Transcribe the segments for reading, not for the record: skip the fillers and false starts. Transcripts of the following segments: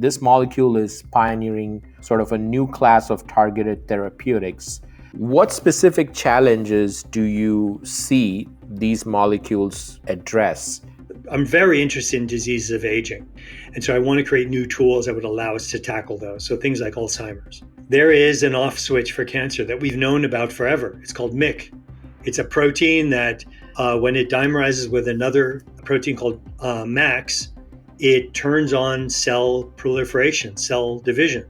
This molecule is pioneering sort of a new class of targeted therapeutics. What specific challenges do you see these molecules address? I'm very interested in diseases of aging. And so I want to create new tools that would allow us to tackle those. So things like Alzheimer's. There is an off switch for cancer that we've known about forever. It's called MYC. It's a protein that when it dimerizes with another protein called MAX, it turns on cell proliferation, cell division.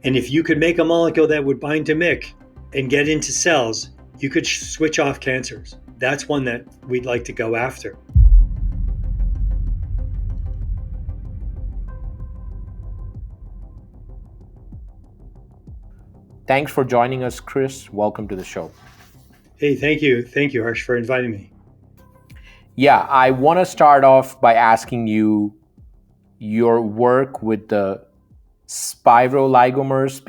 And if you could make a molecule that would bind to MYC and get into cells, you could switch off cancers. That's one that we'd like to go after. Thanks for joining us, Chris. Welcome to the show. Hey, thank you. Thank you, Harsh, for inviting me. Yeah, I want to start off by asking you your work with the Spiroligomers.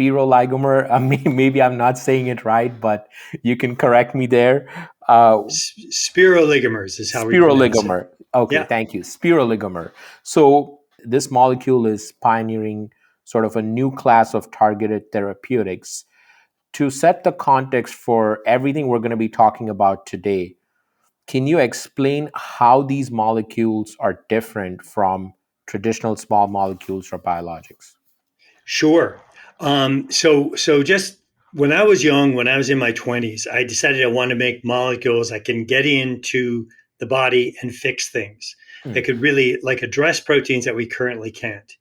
Maybe I'm not saying it right, but you can correct me there. Spiroligomers is how we pronounce it. Spiroligomer. Okay, Yeah. thank you. Spiroligomer. So this molecule is pioneering sort of a new class of targeted therapeutics. To set the context for everything we're going to be talking about today, can you explain how these molecules are different from traditional small molecules or biologics? Sure. So just when I was young, when I was in my 20s, I decided I wanted to make molecules that can get into the body and fix things that could really like address proteins that we currently can't.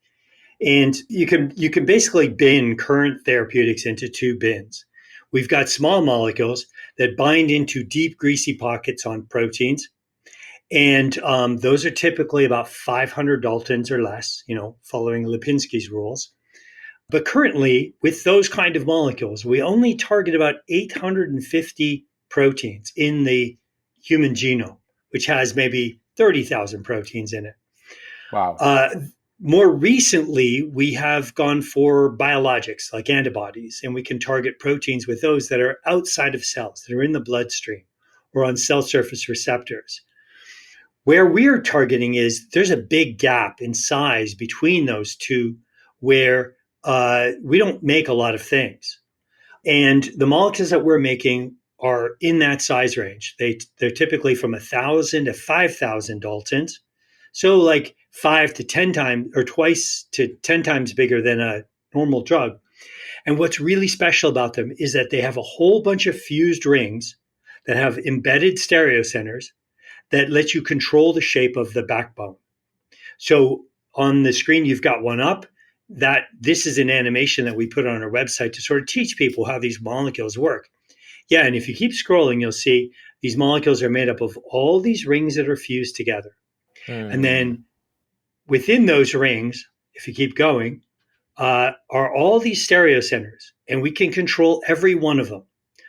And you can basically bin current therapeutics into two bins. We've got small molecules that bind into deep, greasy pockets on proteins. And those are typically about 500 Daltons or less, following Lipinski's rules. But currently, with those kind of molecules, we only target about 850 proteins in the human genome, which has maybe 30,000 proteins in it. Wow. More recently, we have gone for biologics like antibodies, and we can target proteins with those that are outside of cells, that are in the bloodstream or on cell surface receptors. Where we're targeting is there's a big gap in size between those two where we don't make a lot of things. And the molecules that we're making are in that size range. They're typically from 1,000 to 5,000 Daltons. So like 5 to 10 times or twice to 10 times bigger than a normal drug. And what's really special about them is that they have a whole bunch of fused rings that have embedded stereocenters that let you control the shape of the backbone. So on the screen, you've got one up. That this is an animation that we put on our website to sort of teach people how these molecules work. Yeah, and if you keep scrolling, you'll see these molecules are made up of all these rings that are fused together. And then within those rings, if you keep going, are all these stereocenters, and we can control every one of them.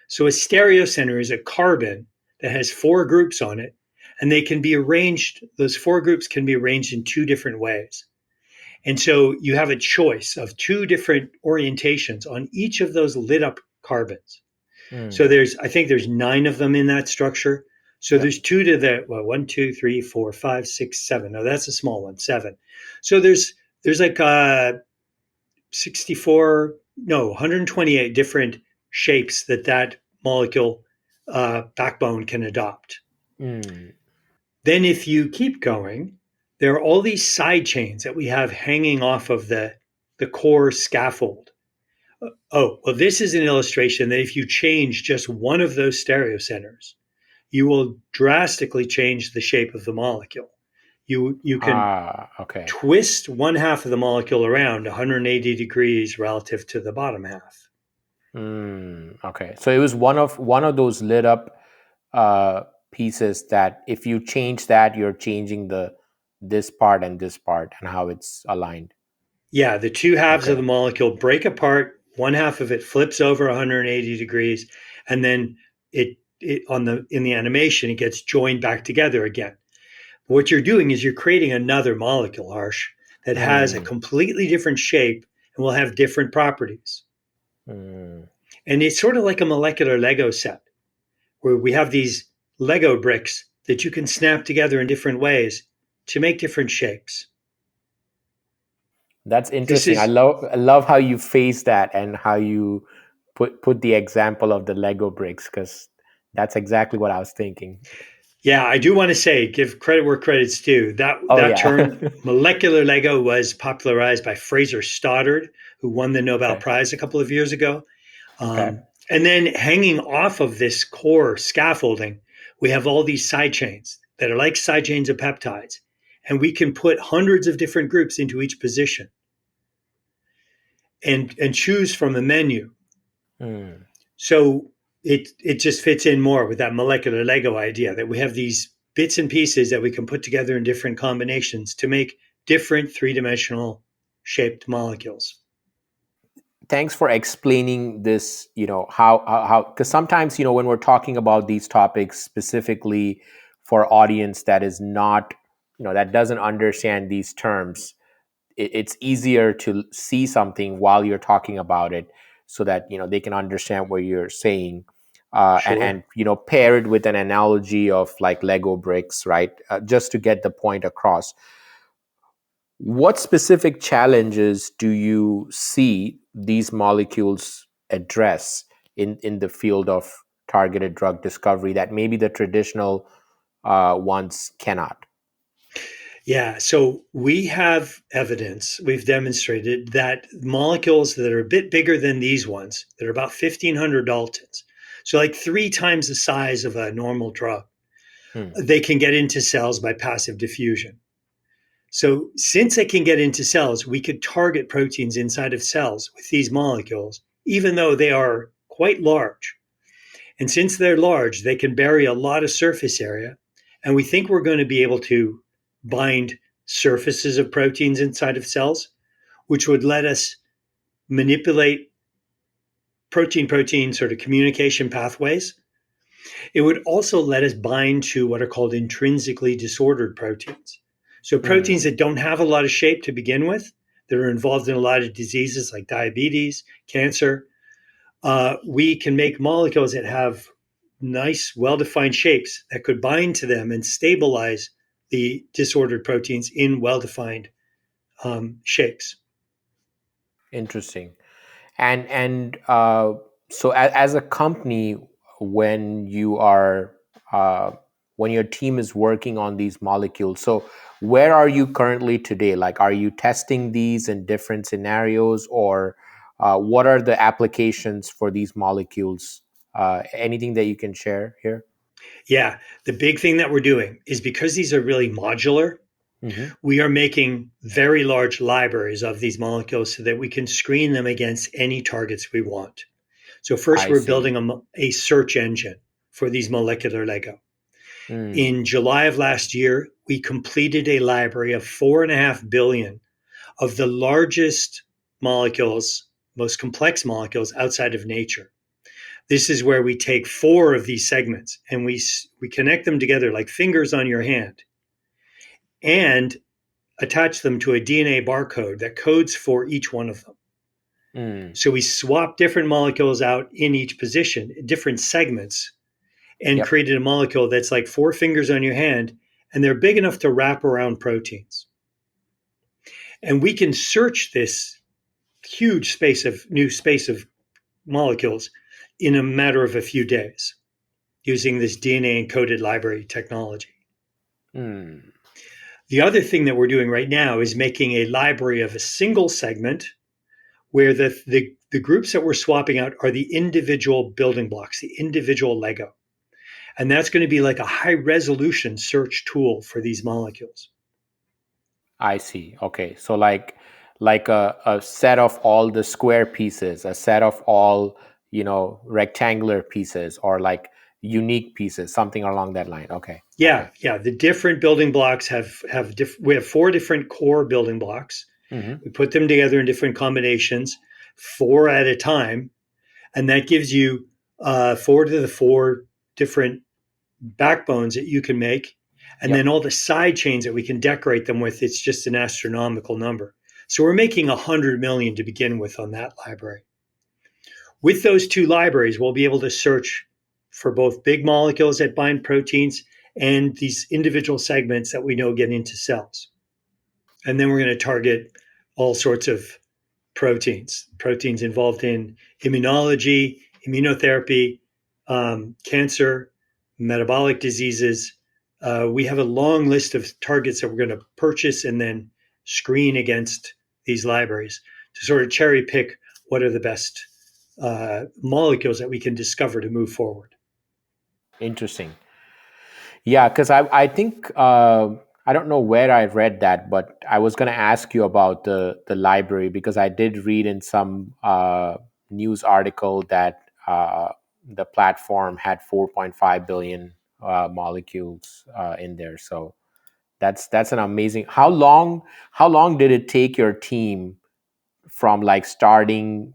So a stereocenter is a carbon that has 4 groups on it, and they can be arranged, those 4 groups can be arranged in 2 different ways. And so you have a choice of 2 different orientations on each of those lit up carbons. So I think there's 9 of them in that structure. So there's 2 to the 1, 2, 3, 4, 5, 6, 7. No, that's a small one, 7. So there's like 128 different shapes that molecule backbone can adopt. Then if you keep going, there are all these side chains that we have hanging off of the core scaffold. This is an illustration that if you change just one of those stereocenters, you will drastically change the shape of the molecule. You can twist one half of the molecule around 180 degrees relative to the bottom half. Okay, so it was one of those lit up pieces that if you change that, you're changing this part and how it's aligned. Yeah, the 2 halves of the molecule break apart. One half of it flips over 180 degrees, and then in the animation, it gets joined back together again. What you're doing is you're creating another molecule, Harsh, that has a completely different shape and will have different properties. And it's sort of like a molecular Lego set where we have these Lego bricks that you can snap together in different ways to make different shapes. That's This interesting. is, I love how you face that and how you put the example of the Lego bricks, because that's exactly what I was thinking. yeah, I do want to say, give credit where credit's due. Oh That yeah. term, molecular Lego, was popularized by Fraser Stoddard, who won the Nobel Okay. Prize a couple of years ago. Okay. And then hanging off of this core scaffolding, we have all these side chains that are like side chains of peptides. And we can put hundreds of different groups into each position and choose from a menu. Hmm. So it just fits in more with that molecular Lego idea that we have these bits and pieces that we can put together in different combinations to make different three-dimensional shaped molecules. Thanks for explaining this, how because sometimes, when we're talking about these topics specifically for audience that is not, that doesn't understand these terms, it's easier to see something while you're talking about it, so that they can understand what you're saying, and Sure. pair it with an analogy of like Lego bricks, right? Just to get the point across. What specific challenges do you see these molecules address in the field of targeted drug discovery that maybe the traditional ones cannot? Yeah, so we have evidence, we've demonstrated that molecules that are a bit bigger than these ones, that are about 1,500 Daltons, so like 3 times the size of a normal drug, Hmm. they can get into cells by passive diffusion. So, since they can get into cells, we could target proteins inside of cells with these molecules, even though they are quite large. And since they're large, they can bury a lot of surface area. And we think we're going to be able to bind surfaces of proteins inside of cells, which would let us manipulate protein sort of communication pathways. It would also let us bind to what are called intrinsically disordered proteins. So, proteins Hmm. that don't have a lot of shape to begin with, that are involved in a lot of diseases like diabetes, cancer, we can make molecules that have nice, well defined shapes that could bind to them and stabilize the disordered proteins in well defined shapes. Interesting. And so as a company, when you are uh, when your team is working on these molecules, so where are you currently today? Like, are you testing these in different scenarios, or what are the applications for these molecules? Anything that you can share here? Yeah, the big thing that we're doing is because these are really modular, Hmm. we are making very large libraries of these molecules so that we can screen them against any targets we want. So, first, I we're see. building a search engine for these molecular Lego. Mm. In July of last year, we completed a library of 4.5 billion of the largest molecules, most complex molecules outside of nature. This is where we take 4 of these segments and we connect them together like fingers on your hand and attach them to a DNA barcode that codes for each one of them. Mm. So we swap different molecules out in each position, different segments, and Yep. created a molecule that's like 4 fingers on your hand, and they're big enough to wrap around proteins. And we can search this huge space of molecules in a matter of a few days using this DNA encoded library technology. Mm. The other thing that we're doing right now is making a library of a single segment where the groups that we're swapping out are the individual building blocks, the individual Lego. And that's going to be like a high resolution search tool for these molecules. I see. Okay. So like a set of all the square pieces, a set of all, rectangular pieces, or like unique pieces, something along that line. Okay. Yeah, Okay. yeah. The different building blocks we have 4 different core building blocks. Hmm. We put them together in different combinations, 4 at a time, and that gives you 4 different backbones that you can make, and then Yep. all the side chains that we can decorate them with. It's just an astronomical number. So we're making 100 million to begin with on that library. With those 2 libraries, we'll be able to search for both big molecules that bind proteins and these individual segments that we know get into cells. And then we're going to target all sorts of proteins involved in immunology, immunotherapy, cancer, metabolic diseases. We have a long list of targets that we're going to purchase and then screen against these libraries to sort of cherry pick what are the best molecules that we can discover to move forward. Interesting. Yeah, because I think I don't know where I read that, but I was going to ask you about the library because I did read in some news article that the platform had 4.5 billion molecules in there. So that's an amazing. How long did it take your team from like starting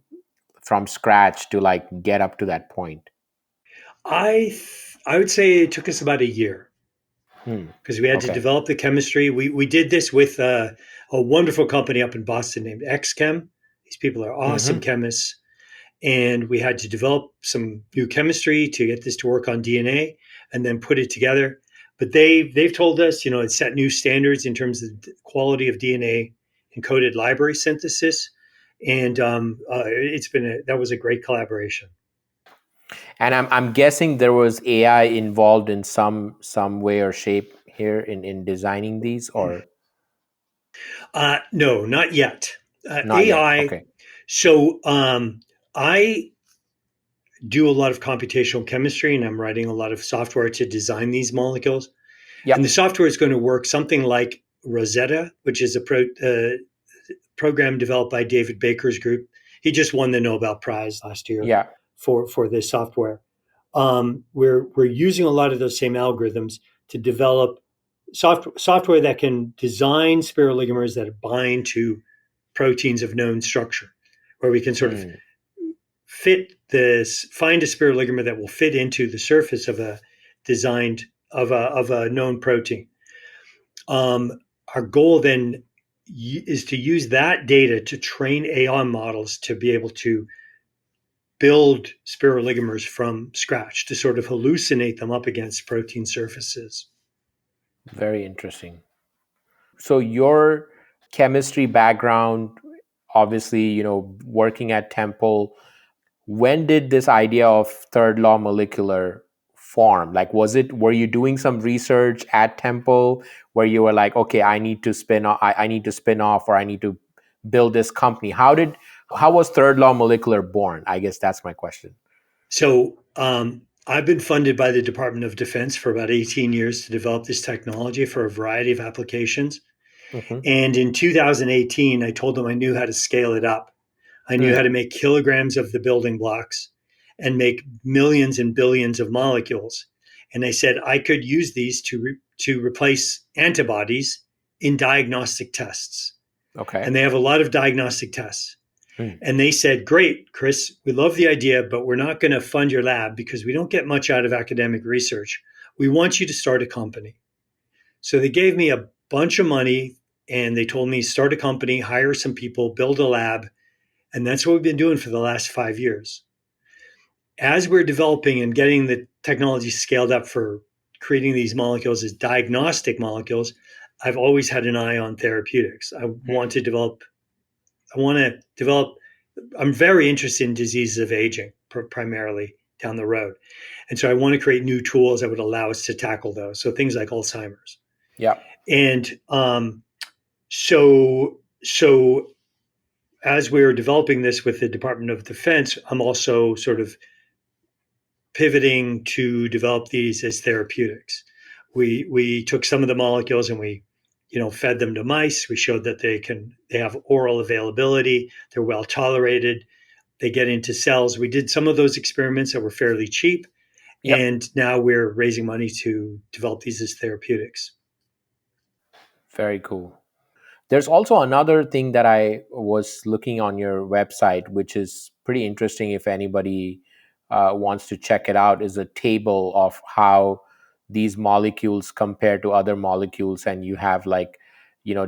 from scratch to like get up to that point? I would say it took us about a year Hmm. because we had to Okay. develop the chemistry. We did this with a wonderful company up in Boston named XChem. These people are awesome Mm-hmm. chemists, and we had to develop some new chemistry to get this to work on DNA and then put it together. But they've told us, it set new standards in terms of the quality of DNA encoded library synthesis, and it's been that was a great collaboration. And I'm guessing there was AI involved in some way or shape here in designing these, or No, not yet. not yet. AI. Okay. So I do a lot of computational chemistry, and I'm writing a lot of software to design these molecules. And the Yep. software is going to work something like Rosetta, which is a program developed by David Baker's group. He just won the Nobel Prize last year Yeah. for this software. We're using a lot of those same algorithms to develop software that can design spiroligomers that bind to proteins of known structure, where we can sort of Hmm. find a spiroligomer that will fit into the surface of a designed of a known protein. Um, our goal then is to use that data to train AI models to be able to build spiroligomers from scratch to sort of hallucinate them up against protein surfaces. Very interesting. So your chemistry background, obviously, working at Temple, when did this idea of third law molecular form? Like, were you doing some research at Temple where you were like, okay, I need to spin off, or I need to build this company? How was third law molecular born? I guess that's my question. So I've been funded by the Department of Defense for about 18 years to develop this technology for a variety of applications. Hmm. And in 2018, I told them I knew how to scale it up. I knew how to make kilograms of the building blocks and make millions and billions of molecules. And I said I could use these to replace antibodies in diagnostic tests. Okay. And they have a lot of diagnostic tests. Hmm. And they said, "Great, Chris, we love the idea, but we're not going to fund your lab because we don't get much out of academic research. We want you to start a company." So they gave me a bunch of money and they told me start a company, hire some people, build a lab, and that's what we've been doing for the last 5 years. As we're developing and getting the technology scaled up for creating these molecules as diagnostic molecules, I've always had an eye on therapeutics. I want to develop, I'm very interested in diseases of aging, primarily down the road. And so I want to create new tools that would allow us to tackle those. So things like Alzheimer's. Yeah. And so as we're developing this with the Department of Defense, I'm also sort of pivoting to develop these as therapeutics. We took some of the molecules and we fed them to mice. We showed that they have oral availability. They're well tolerated. They get into cells. We did some of those experiments that were fairly cheap, Yep. and now we're raising money to develop these as therapeutics. Very cool. There's also another thing that I was looking on your website, which is pretty interesting if anybody wants to check it out, is a table of how these molecules compare to other molecules. And you have like,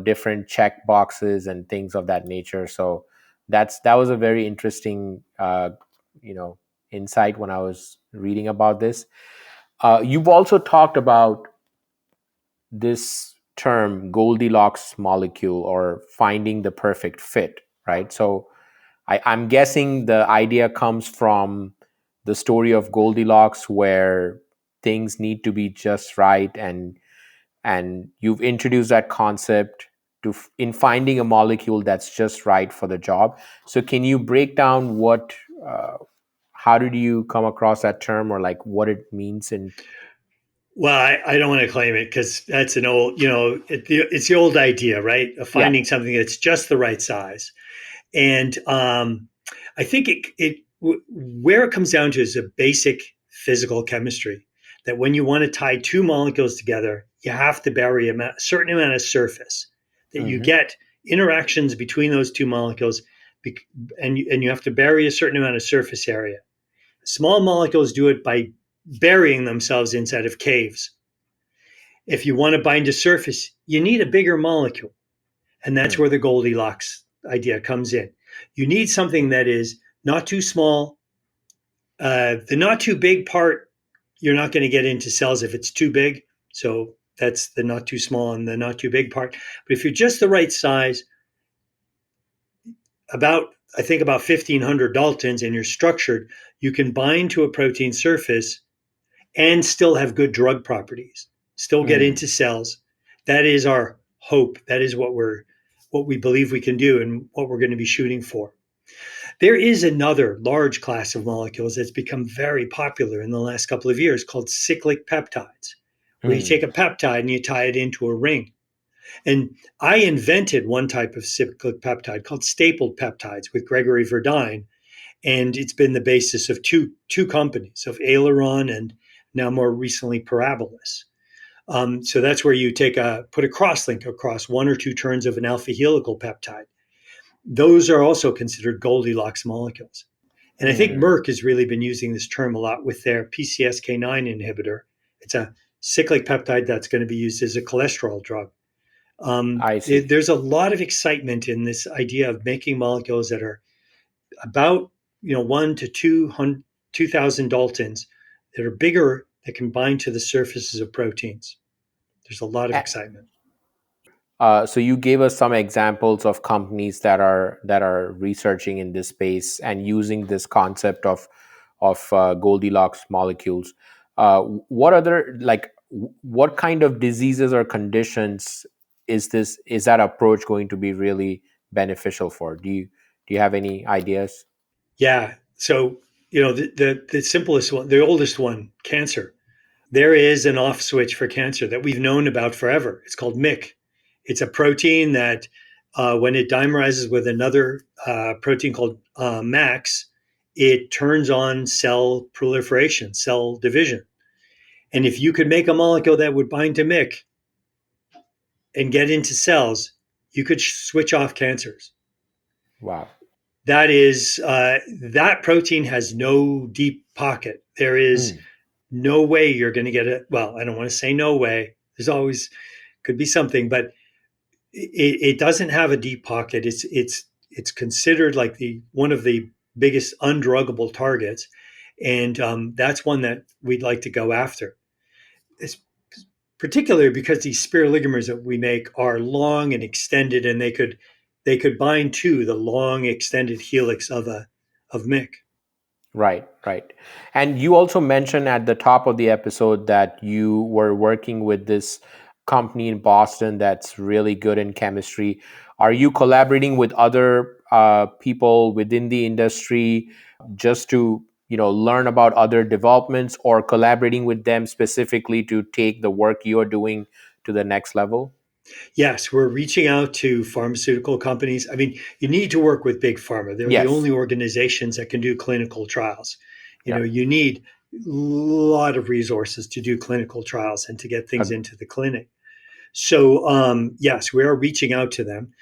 different check boxes and things of that nature. So that was a very interesting, you know, insight when I was reading about this. You've also talked about this term Goldilocks molecule or finding the perfect fit, right? So I'm guessing the idea comes from the story of Goldilocks, where things need to be just right, and you've introduced that concept in finding a molecule that's just right for the job. So can you break down uh, how did you come across that term, or like what it means? And Well, I don't want to claim it because that's an old, it's the old idea, right? Of yeah. finding something that's just the right size. And I think where it comes down to is a basic physical chemistry that when you want to tie two molecules together, you have to bury a certain amount of surface that you Hmm. get interactions between those two molecules, and you have to bury a certain amount of surface area. Small molecules do it by burying themselves inside of caves. If you want to bind a surface, you need a bigger molecule. And that's Hmm. where the Goldilocks idea comes in. You need something that is not too small. The not too big part, you're not going to get into cells if it's too big. So that's the not too small and the not too big part. But if you're just the right size, I think about 1,500 Daltons, and you're structured, you can bind to a protein surface and still have good drug properties, still get Hmm. into cells. That is our hope. That is what we believe we can do and what we're going to be shooting for. There is another large class of molecules that's become very popular in the last couple of years called cyclic peptides, where you Hmm. take a peptide and you tie it into a ring. And I invented one type of cyclic peptide called stapled peptides with Gregory Verdine, and it's been the basis of two companies, of Aileron and now more recently Parabolis. So that's where you put a crosslink across one or two turns of an alpha helical peptide. Those are also considered Goldilocks molecules. And I think Hmm. Merck has really been using this term a lot with their PCSK9 inhibitor. It's a cyclic peptide that's going to be used as a cholesterol drug. I see. There's a lot of excitement in this idea of making molecules that are about 1 to 2,000 Daltons that are bigger, that can bind to the surfaces of proteins. There's a lot of excitement. So you gave us some examples of companies that are researching in this space and using this concept of Goldilocks molecules. What other what kind of diseases or conditions is that approach going to be really beneficial for? Do you have any ideas? Yeah. So, the simplest one, the oldest one, cancer. There is an off switch for cancer that we've known about forever. It's called MYC. It's a protein that, when it dimerizes with another protein called MAX, it turns on cell proliferation, cell division. And if you could make a molecule that would bind to MYC and get into cells, you could switch off cancers. Wow. That protein has no deep pocket. There is Mm, no way you're going to get it. Well, I don't want to say no way. There's always could be something, but it doesn't have a deep pocket. It's considered like the one of the biggest undruggable targets, and that's one that we'd like to go after. It's particularly because these spiroligomers that we make are long and extended, and they could bind to the long extended helix of MYC. right, right. And you also mentioned at the top of the episode that you were working with this company in Boston that's really good in chemistry. Are you collaborating with other people within the industry just to learn about other developments, or collaborating with them specifically to take the work you're doing to the next level? Yes, we're reaching out to pharmaceutical companies. I mean, you need to work with Big Pharma. They're the Yes. only organizations that can do clinical trials. Yeah. You need a lot of resources to do clinical trials and to get things Ag- into the clinic. So, yes, we are reaching out to them.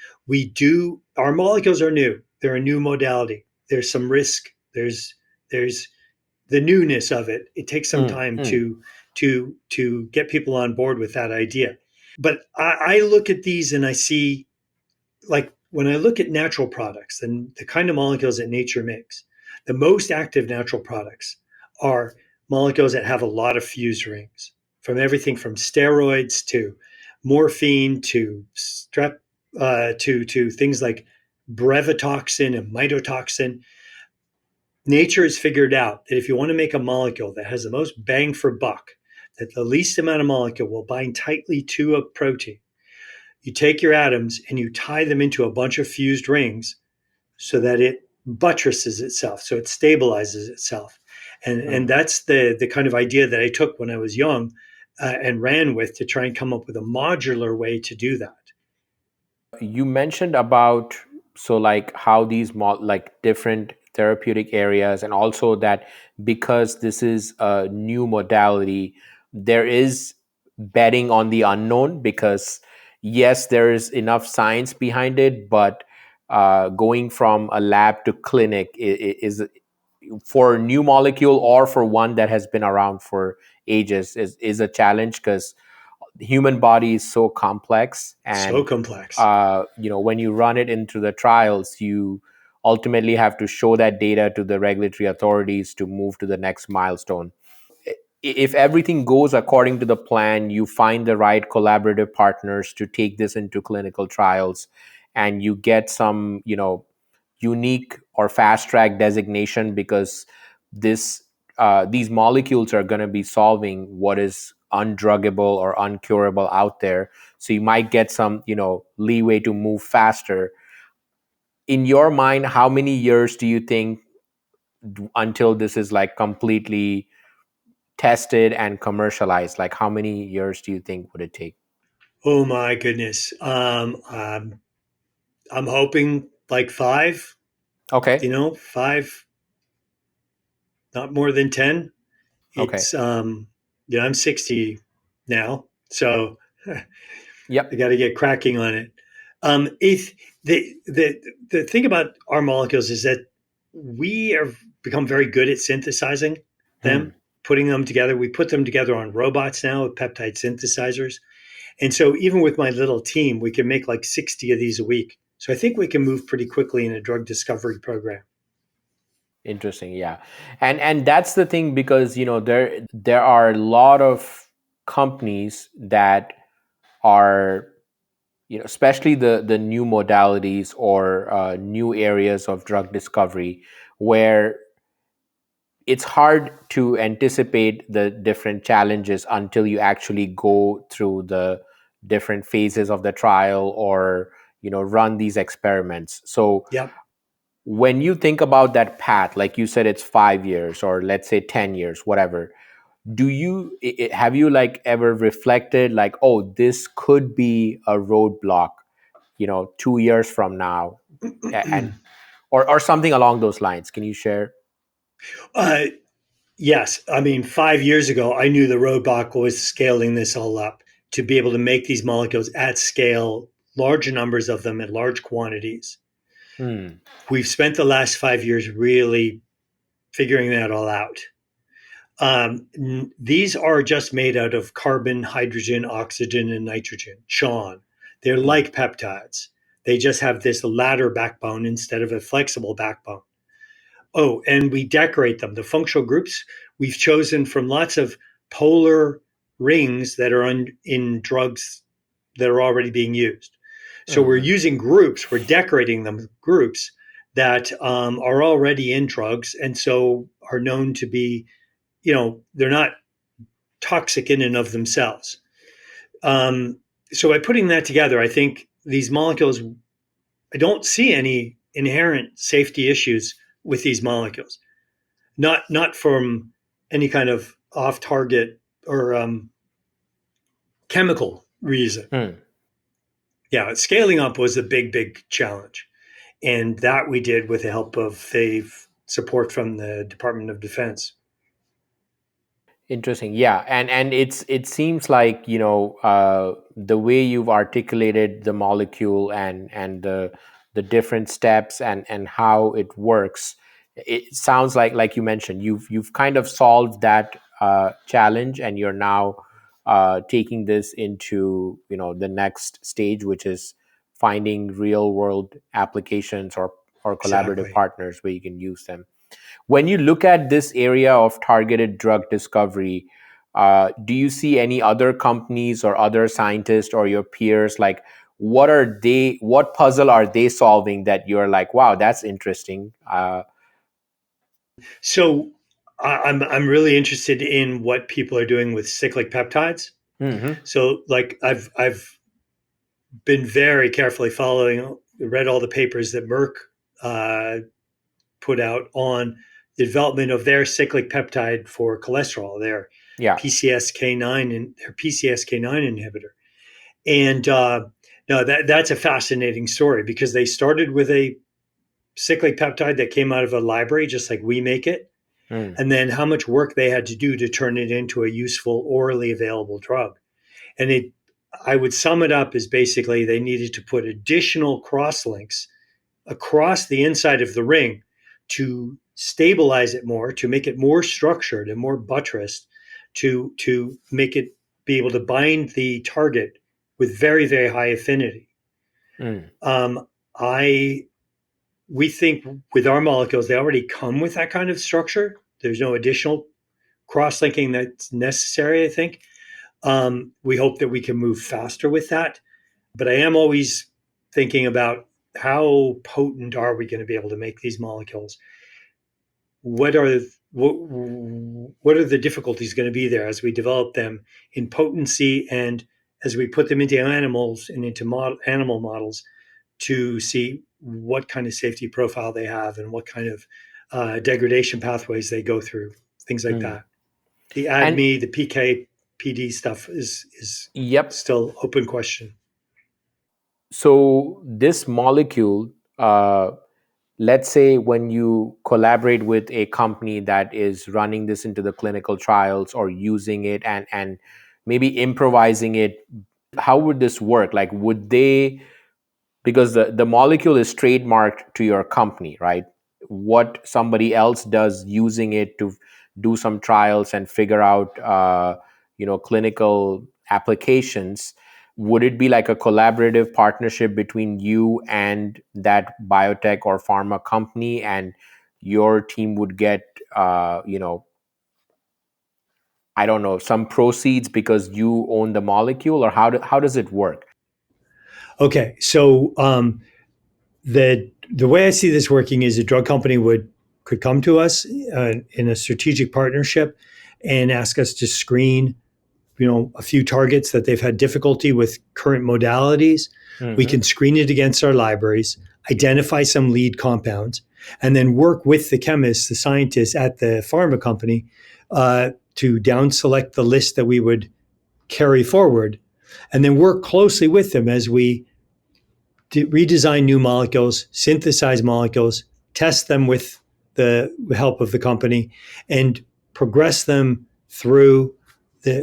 Our molecules are new. They're a new modality. There's some risk. There's the newness of it. It takes some time mm. to get people on board with that idea. But I look at these and I see, like, when I look at natural products and the kind of molecules that nature makes, the most active natural products are molecules that have a lot of fused rings, from everything from steroids to morphine to strep to things like brevetoxin and mitotoxin. Nature has figured out that if you want to make a molecule that has the most bang for buck, that the least amount of molecule will bind tightly to a protein, you take your atoms and you tie them into a bunch of fused rings so that it buttresses itself, so it stabilizes itself. And Hmm. that's the kind of idea that I took when I was young, and ran with to try and come up with a modular way to do that. You mentioned about, so like how these like different therapeutic areas, and also that because this is a new modality, there is betting on the unknown, because yes, there is enough science behind it, but going from a lab to clinic is for a new molecule or for one that has been around for ages is a challenge, because the human body is so complex. So And complex. when you run it into the trials, you ultimately have to show that data to the regulatory authorities to move to the next milestone. If everything goes according to the plan, you find the right collaborative partners to take this into clinical trials, and you get some, unique or fast track designation, because this these molecules are going to be solving what is undruggable or uncurable out there. So you might get some, leeway to move faster. In your mind, how many years do you think until this is like completely tested and commercialized? Like, how many years do you think would it take? Oh my goodness. I'm hoping like five, Okay. five, not more than 10. Okay. It's, I'm 60 now, so I Yep. got to get cracking on it. If the thing about our molecules is that we have become very good at synthesizing them, Hmm. putting them together. We put them together on robots now with peptide synthesizers, and so even with my little team, we can make like 60 of these a week. So I think we can move pretty quickly in a drug discovery program. Interesting. Yeah. And that's the thing, because there are a lot of companies that are, especially the new modalities or new areas of drug discovery, where it's hard to anticipate the different challenges until you actually go through the different phases of the trial, or run these experiments. So Yep. when you think about that path, like you said, it's 5 years, or let's say 10 years, whatever, do you have you like ever reflected, like, oh, this could be a roadblock, 2 years from now, and or something along those lines? Can you share? uh, Yes, I mean, 5 years ago, I knew the roadblock was scaling this all up to be able to make these molecules at scale, large numbers of them in large quantities. Hmm. We've spent the last 5 years really figuring that all out. These are just made out of carbon, hydrogen, oxygen, and nitrogen, Sean. They're Hmm. like peptides. They just have this ladder backbone instead of a flexible backbone. Oh, and we decorate them. The functional groups we've chosen from lots of polar rings that are in drugs that are already being used. So we're Hmm. using groups, we're decorating them groups that are already in drugs and so are known to be, they're not toxic in and of themselves. Um, so by putting that together, I think these molecules, I don't see any inherent safety issues with these molecules. Not from any kind of off target or chemical reason. Hmm. Yeah, scaling up was a big challenge, and that we did with the help of the support from the Department of Defense. Interesting. Yeah, and it seems like, the way you've articulated the molecule, and the different steps, and how it works. It sounds like you mentioned, you've kind of solved that challenge, and you're now taking this into, the next stage, which is finding real world applications, or collaborative Exactly. partners where you can use them. When you look at this area of targeted drug discovery, Do you see any other companies or other scientists or your peers, like what puzzle are they solving that you're like, wow, that's interesting? So I'm really interested in what people are doing with cyclic peptides. Hmm. So like I've been very carefully following, read all the papers that Merck uh, put out on the development of their cyclic peptide for cholesterol, their Yeah. PCSK9 and their PCSK9 inhibitor. And no, that's a fascinating story because they started with a cyclic peptide that came out of a library, just like we make it, Mm, and then how much work they had to do to turn it into a useful orally available drug. And I would sum it up as basically they needed to put additional cross links across the inside of the ring to stabilize it more, to make it more structured and more buttressed, to make it be able to bind the target with very very high affinity. mm, Um, I We think with our molecules they already come with that kind of structure. There's no additional cross linking that's necessary. I think we hope that we can move faster with that. But I am always thinking about how potent are we going to be able to make these molecules? What are what are the difficulties going to be there as we develop them in potency and as we put them into animals and into animal models to see what kind of safety profile they have and what kind of degradation pathways they go through, things like mm. that. The And ADME, the PK, PD stuff is yep. still open question. So this molecule, let's say when you collaborate with a company that is running this into the clinical trials or using it and maybe improvising it, how would this work? Like, would they, because the molecule is trademarked to your company, right? What somebody else does using it to do some trials and figure out clinical applications, would it be like a collaborative partnership between you and that biotech or pharma company, and your team would get I don't know, some proceeds because you own the molecule, or how does it work? Okay, so the way I see this working is a drug company could come to us in a strategic partnership and ask us to screen, a few targets that they've had difficulty with current modalities. We Hmm. can screen it against our libraries, identify some lead compounds, and then work with the chemists, the scientists at the pharma company to down select the list that we would carry forward, and then work closely with them as we redesign new molecules, synthesize molecules, test them with the help of the company, and progress them through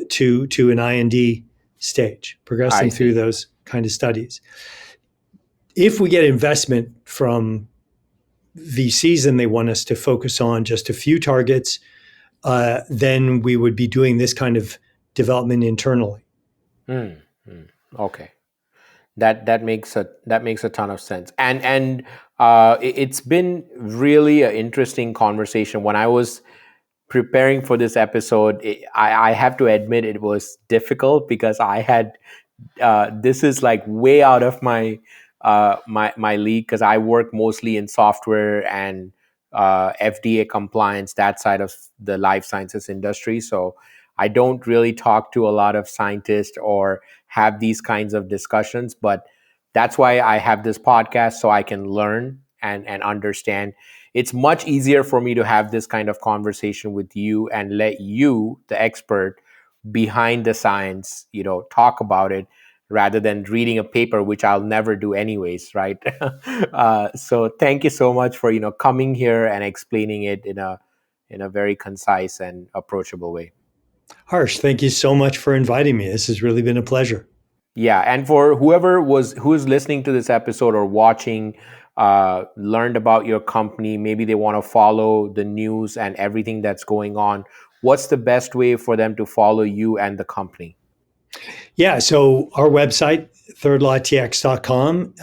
to an IND stage, progress I them through see. those kind of studies. If we get investment from VCs and they want us to focus on just a few targets, then we would be doing this kind of development internally. Mm, mm. Okay. That makes a ton of sense, and it's been really an interesting conversation. When I was preparing for this episode, I have to admit it was difficult because I had this is like way out of my league, because I work mostly in software and FDA compliance, that side of the life sciences industry. So I don't really talk to a lot of scientists or have these kinds of discussions, but that's why I have this podcast, so I can learn and understand. It's much easier for me to have this kind of conversation with you and let you, the expert behind the science, talk about it, rather than reading a paper, which I'll never do anyways, right? So thank you so much for coming here and explaining it in a very concise and approachable way. Harsh, thank you so much for inviting me. This has really been a pleasure. Yeah, and for who's listening to this episode or watching, learned about your company, maybe they want to follow the news and everything that's going on. What's the best way for them to follow you and the company? Yeah, so our website, thirdlawtx.com,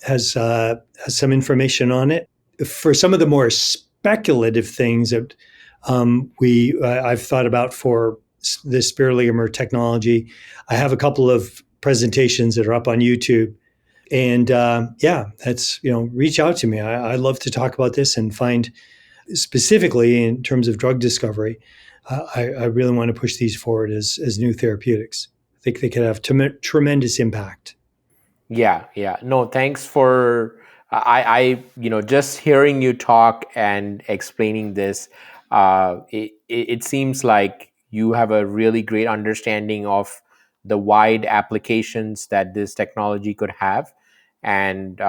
has some information on it. For some of the more speculative things that I've thought about for this Spiroligomer technology. I have a couple of presentations that are up on YouTube, and yeah, that's reach out to me. I love to talk about this and find specifically in terms of drug discovery. I really want to push these forward as new therapeutics. I think they could have tremendous impact. Yeah, yeah. No, thanks for just hearing you talk and explaining this. It seems like you have a really great understanding of the wide applications that this technology could have, and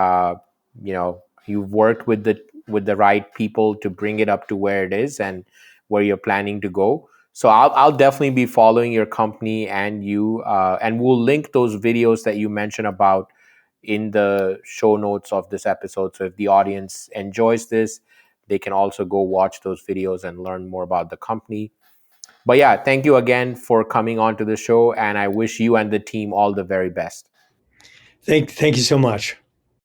you've worked with the right people to bring it up to where it is and where you're planning to go. So I'll definitely be following your company and you, and we'll link those videos that you mentioned about in the show notes of this episode. So if the audience enjoys this, they can also go watch those videos and learn more about the company. But yeah, thank you again for coming on to the show, and I wish you and the team all the very best. Thank you so much.